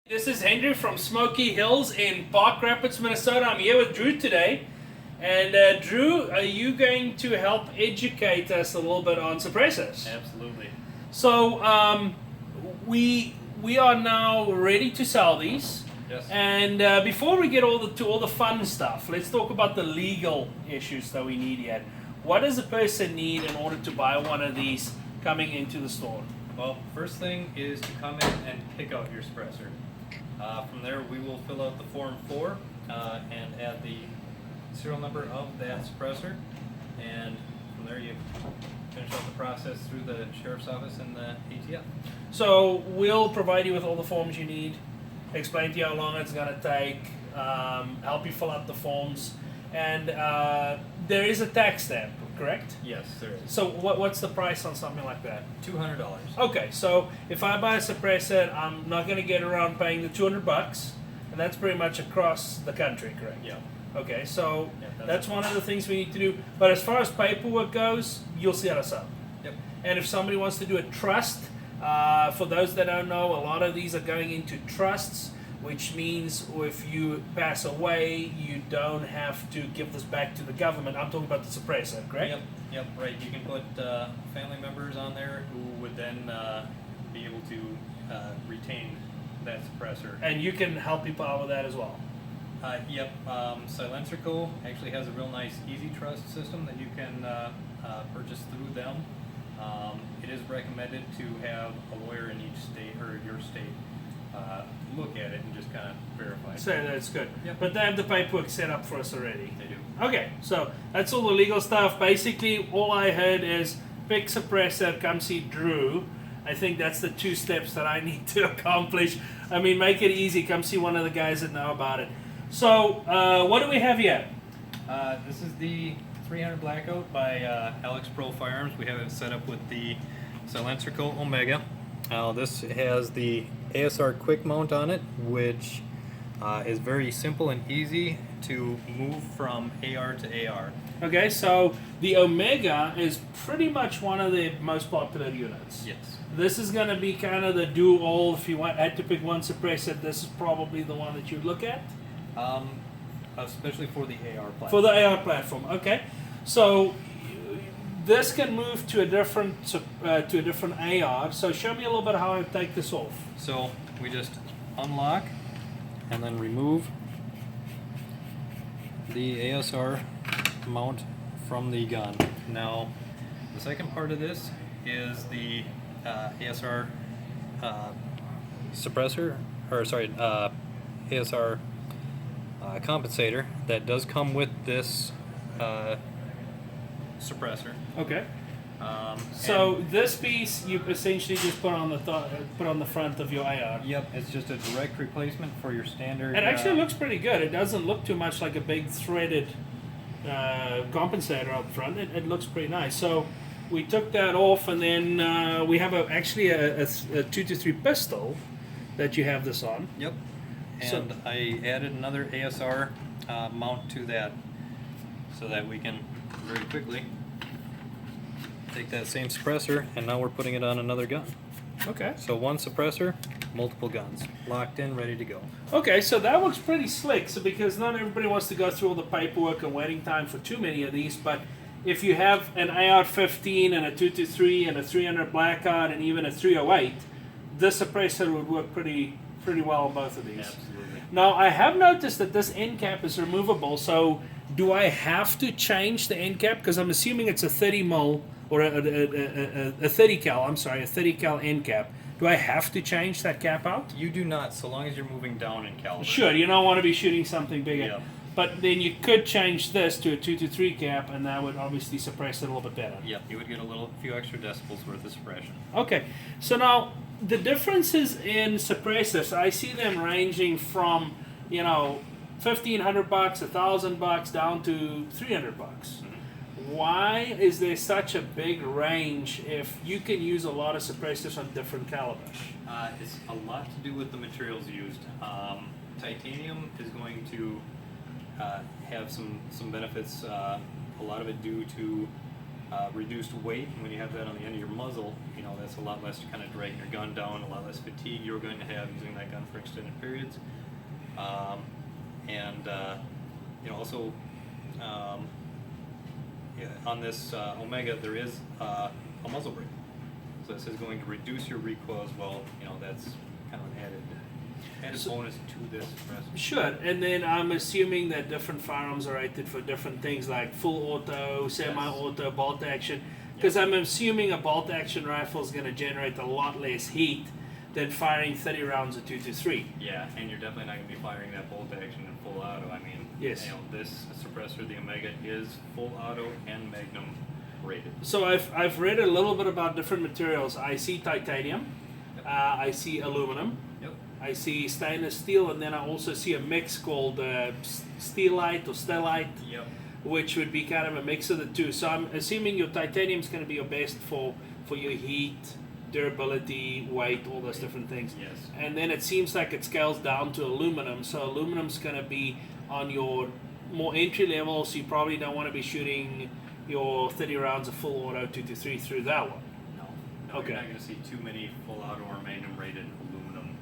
This is Hendri from Smokey Hills in Park Rapids, Minnesota. I'm here with Drew today. And Drew, are you going to help educate us a little bit on suppressors? Absolutely. So we are now ready to sell these. Yes. And before we get to all the fun stuff, let's talk about the legal issues that we need yet. What does a person need in order to buy one of these coming into the store? Well, first thing is to come in and pick out your suppressor. From there, we will fill out the Form 4 and add the serial number of that suppressor. And from there, you finish out the process through the Sheriff's Office and the ATF. So we'll provide you with all the forms you need, explain to you how long it's going to take, help you fill out the forms, and there is a tax stamp, correct? Yes, there is. So what's the price on something like that? $200. Okay, so if I buy a suppressor, I'm not going to get around paying the $200, and that's pretty much across the country, correct? Yeah. Okay, so Yeah, that's one of the things we need to do. But as far as paperwork goes, you'll set us up. Yep. And if somebody wants to do a trust, for those that don't know, a lot of these are going into trusts, which means if you pass away, you don't have to give this back to the government. I'm talking about the suppressor, correct? Yep, right. You can put family members on there who would then be able to retain that suppressor. And you can help people out with that as well. Yep, SilencerCo actually has a real nice easy trust system that you can purchase through them. It is recommended to have a lawyer in each state or your state look at it and just kind of verify. So that's good. Yep. But they have the paperwork set up for us already. They do. Okay, so that's all the legal stuff. Basically, all I heard is pick suppressor, come see Drew. I think that's the 2 steps that I need to accomplish. I mean, make it easy. Come see one of the guys that know about it. So, what do we have here? This is the 300 Blackout by Alex Pro Firearms. We have it set up with the SilencerCo Omega. This has the ASR quick mount on it, which is very simple and easy to move from AR to AR. Okay, so the Omega is pretty much one of the most popular units. Yes. This is going to be kind of the do-all. If you had to pick one suppressor, this is probably the one that you'd look at. Especially for the AR platform. For the AR platform, okay. So this can move to a different AR. So show me a little bit how I take this off. So we just unlock and then remove the ASR mount from the gun. Now, the second part of this is the ASR suppressor, or sorry, ASR compensator that does come with this suppressor. Okay. So this piece you essentially just put on the front of your AR. Yep, it's just a direct replacement for your standard. It actually looks pretty good. It doesn't look too much like a big threaded compensator up front. It looks pretty nice. So we took that off, and then we have actually a 223 pistol that you have this on. Yep. And So- I added another ASR mount to that so that we can very quickly take that same suppressor, and now we're putting it on another gun. Okay. So one suppressor, multiple guns, locked in, ready to go. Okay, so that looks pretty slick. So because not everybody wants to go through all the paperwork and waiting time for too many of these, but if you have an AR-15 and a 223 and a 300 Blackout and even a 308, this suppressor would work pretty well on both of these. Absolutely. Now, I have noticed that this end cap is removable, so do I have to change the end cap? Because I'm assuming it's a 30 mil or a 30 cal, I'm sorry, a 30 cal end cap. Do I have to change that cap out? You do not, so long as you're moving down in caliber. Sure, you don't want to be shooting something bigger. Yeah. But then you could change this to a 223 cap, and that would obviously suppress it a little bit better. Yep, you would get a few extra decibels worth of suppression. Okay, so now the differences in suppressors, I see them ranging from, $1,500, $1,000 down to $300. Why is there such a big range if you can use a lot of suppressors on different calibers? It's a lot to do with the materials used. Titanium is going to have some benefits, a lot of it due to reduced weight. And when you have that on the end of your muzzle, you know, that's a lot less to kind of drag your gun down, a lot less fatigue you're going to have using that gun for extended periods. You know, also yeah, on this Omega there is a muzzle brake, so this is going to reduce your recoil as well. You know, that's kind of an added bonus to this suppressor. Sure, and then I'm assuming that different firearms are rated for different things like full auto, semi-auto, bolt action. Because I'm assuming a bolt action rifle is going to generate a lot less heat than firing 30 rounds of 223. Yeah, and you're definitely not going to be firing that bolt action in full auto. I mean, yes, you know, this suppressor, the Omega, is full auto and Magnum rated. So I've read a little bit about different materials. I see titanium, Yep. I see aluminum, Yep. I see stainless steel, and then I also see a mix called steelite or stellite, Yep. which would be kind of a mix of the two. So I'm assuming your titanium is going to be your best for your heat, durability, weight, all those different things. Yes. And then it seems like it scales down to aluminum. So aluminum's going to be on your more entry level, so you probably don't want to be shooting your 30 rounds of full auto 223 through that one. No, Okay. You're not going to see too many full auto or Magnum rated aluminum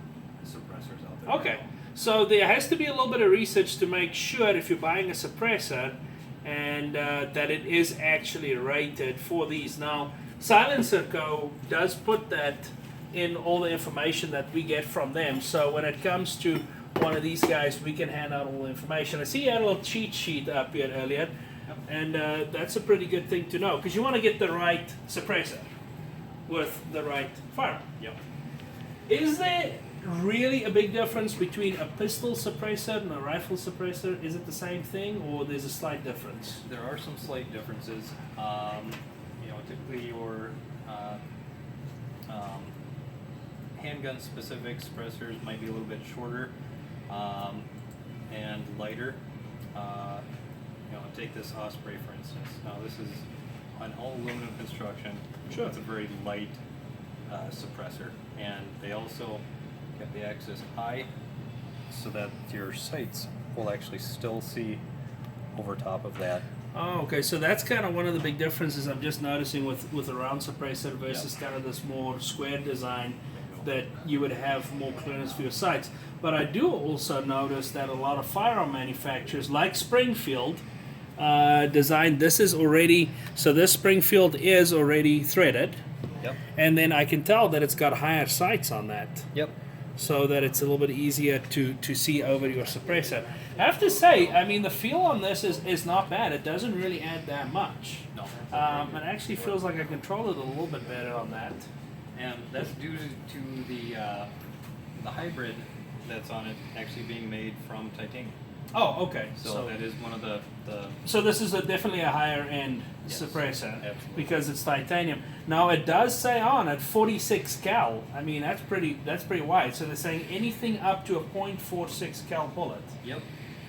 suppressors out there. Okay, so there has to be a little bit of research to make sure if you're buying a suppressor and that it is actually rated for these. Now, SilencerCo does put that in all the information that we get from them. So when it comes to one of these guys, we can hand out all the information. I see you had a little cheat sheet up here earlier, and that's a pretty good thing to know because you want to get the right suppressor with the right firearm. Yep. Is there really a big difference between a pistol suppressor and a rifle suppressor? Is it the same thing, or there's a slight difference? There are some slight differences. You know, typically your handgun specific suppressors might be a little bit shorter and lighter. You know, take this Osprey for instance. Now this is an all aluminum construction. Sure. It's a very light suppressor, and they also kept the axis high so that your sights will actually still see over top of that. Oh, okay. So that's kind of one of the big differences I'm just noticing with a round suppressor versus kind of this more square design, that you would have more clearance for your sights. But I do also notice that a lot of firearm manufacturers, like Springfield, designed this is already, so this Springfield is already threaded. Yep. And then I can tell that it's got higher sights on that. Yep. So that it's a little bit easier to see over your suppressor. I have to say, I mean, the feel on this is not bad. It doesn't really add that much. No. It actually feels like I control it a little bit better on that. And that's due to the hybrid that's on it actually being made from titanium. Oh, okay. So that is one of the So this is definitely a higher end Yes, suppressor absolutely. because it's titanium. Now it does say on it 46 cal. I mean that's pretty wide. So they're saying anything up to a .46 cal bullet. Yep.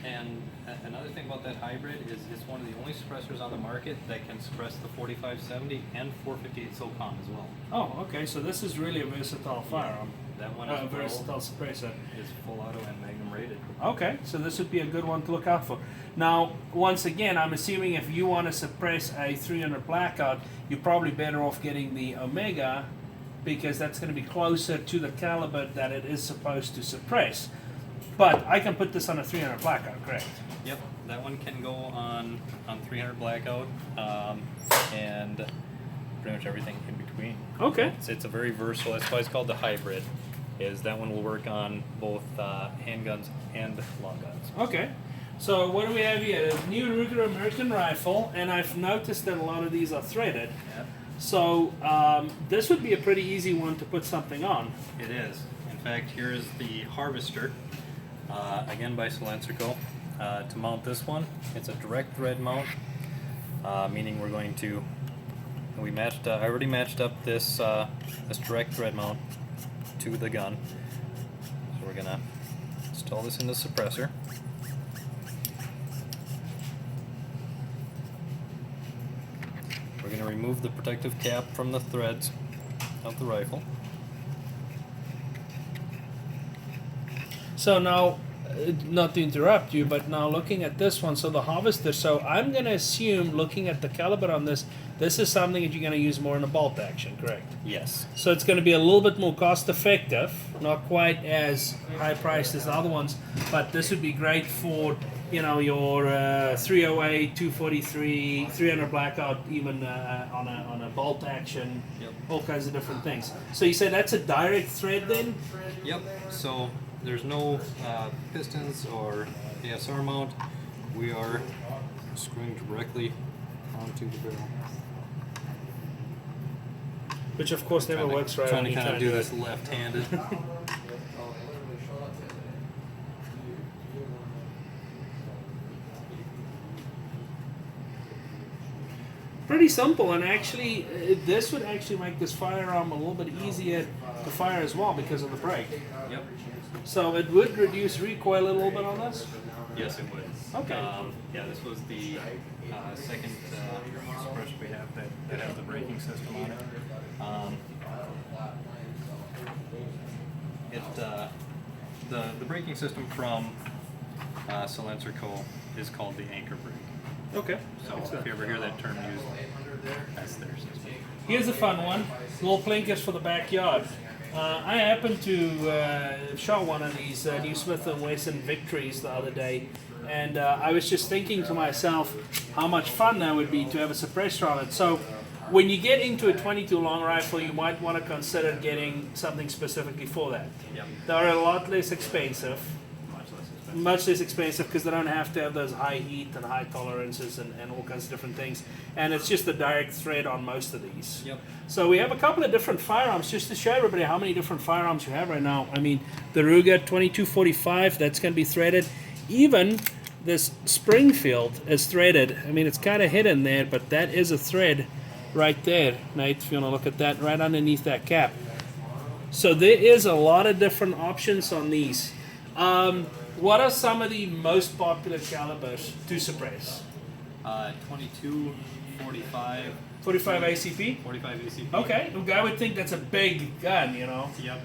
And another thing about that hybrid is it's one of the only suppressors on the market that can suppress the 4570 and 458 SOCOM as well. Oh, okay. So this is really a versatile firearm. That one A as well versatile suppressor. is full auto and Magnum rated. Okay, so this would be a good one to look out for. Now, once again, I'm assuming if you want to suppress a 300 blackout, you're probably better off getting the Omega because that's going to be closer to the caliber that it is supposed to suppress. But I can put this on a 300 blackout, correct? Yep, that one can go on 300 blackout and pretty much everything in between. Okay. It's a very versatile. That's why it's called the hybrid. Is that one will work on both handguns and long guns. Okay. So what do we have here? A new Ruger American rifle, and I've noticed that a lot of these are threaded. Yep. So this would be a pretty easy one to put something on. It is. In fact, here is the Harvester, again by SilencerCo. To mount this one, it's a direct thread mount, meaning we're going to. We matched. I already matched up this this direct thread mount to the gun. So we're gonna install this in the suppressor. We're gonna remove the protective cap from the threads of the rifle. So now, not to interrupt you, but now looking at this one, so the harvester, so I'm going to assume, looking at the caliber on this, this is something that you're going to use more in a bolt action, correct? Yes. So it's going to be a little bit more cost effective, not quite as high priced as the other ones, but this would be great for, you know, your 308, 243, 300 blackout, even on a bolt action, Yep. all kinds of different things. So you say that's a direct thread then? Yep. So there's no pistons or ASR mount. We are screwing directly onto the barrel. Which of course never works right. Trying when to you kind try of to do this left-handed. Pretty simple, and actually, this would actually make this firearm a little bit easier to fire as well because of the brake. Yep. So it would reduce recoil a little bit on this. Yes, it would. Okay. Yeah, this was the second suppressor we have that has the braking system on it. The braking system from SilencerCo is called the anchor brake. Okay. So if you ever hear that term used, that's their system. Here's a fun one. Little plinkers for the backyard. I happened to show one of these new Smith & Wesson Victories the other day, and I was just thinking to myself how much fun that would be to have a suppressor on it. So when you get into a 22 long rifle, you might want to consider getting something specifically for that. Yep. They're a lot less expensive. Much less expensive. Much less expensive because they don't have to have those high heat and high tolerances and all kinds of different things. And it's just a direct thread on most of these. Yep. So we have a couple of different firearms just to show everybody how many different firearms you have right now. I mean, the Ruger 2245, that's going to be threaded. Even this Springfield is threaded. I mean, it's kind of hidden there, but that is a thread right there, Nate, if you want to look at that, right underneath that cap. So there is a lot of different options on these. What are some of the most popular calibers to suppress? 22, 45, 45 ACP? 45 ACP. Okay, I would think that's a big gun, you know. Yep.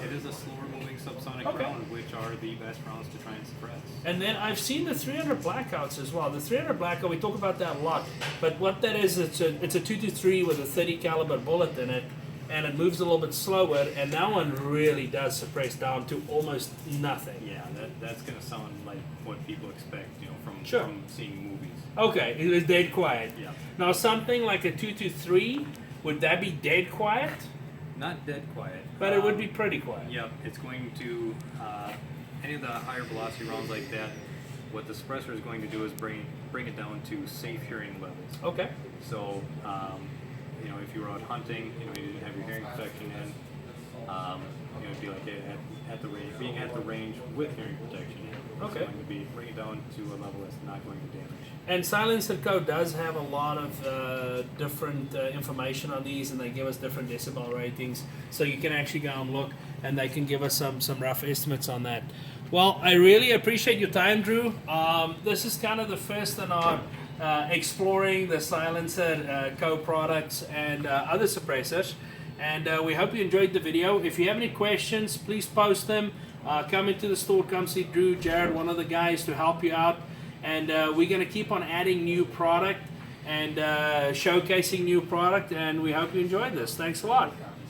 It is a slower moving subsonic round, which are the best rounds to try and suppress. And then I've seen the 300 blackouts as well. The 300 blackout, we talk about that a lot, but what that is, it's a 223 with a 30 caliber bullet in it, and it moves a little bit slower, and that one really does suppress down to almost nothing. Yeah, that's going to sound like what people expect, you know, from seeing movies. Okay, it was dead quiet. Yeah. Now something like a 223, would that be dead quiet? Not dead quiet. But it would be pretty quiet. Yep, it's going to, any of the higher velocity rounds like that, what the suppressor is going to do is bring it down to safe hearing levels. Okay. So, you know, if you were out hunting, you know, you didn't have your hearing protection in, you know, it'd be like at the range, being at the range with hearing protection in. It's Okay. going to bring it down to a level that's not going to damage. And SilencerCo does have a lot of different information on these, and they give us different decibel ratings, so you can actually go and look, and they can give us some rough estimates on that. Well, I really appreciate your time, Drew. This is kind of the first in our exploring the SilencerCo products and other suppressors, and we hope you enjoyed the video. If you have any questions, please post them. Come into the store, come see Drew, Jared, one of the guys, to help you out. And we're going to keep on adding new product and showcasing new product, and we hope you enjoyed this. Thanks a lot.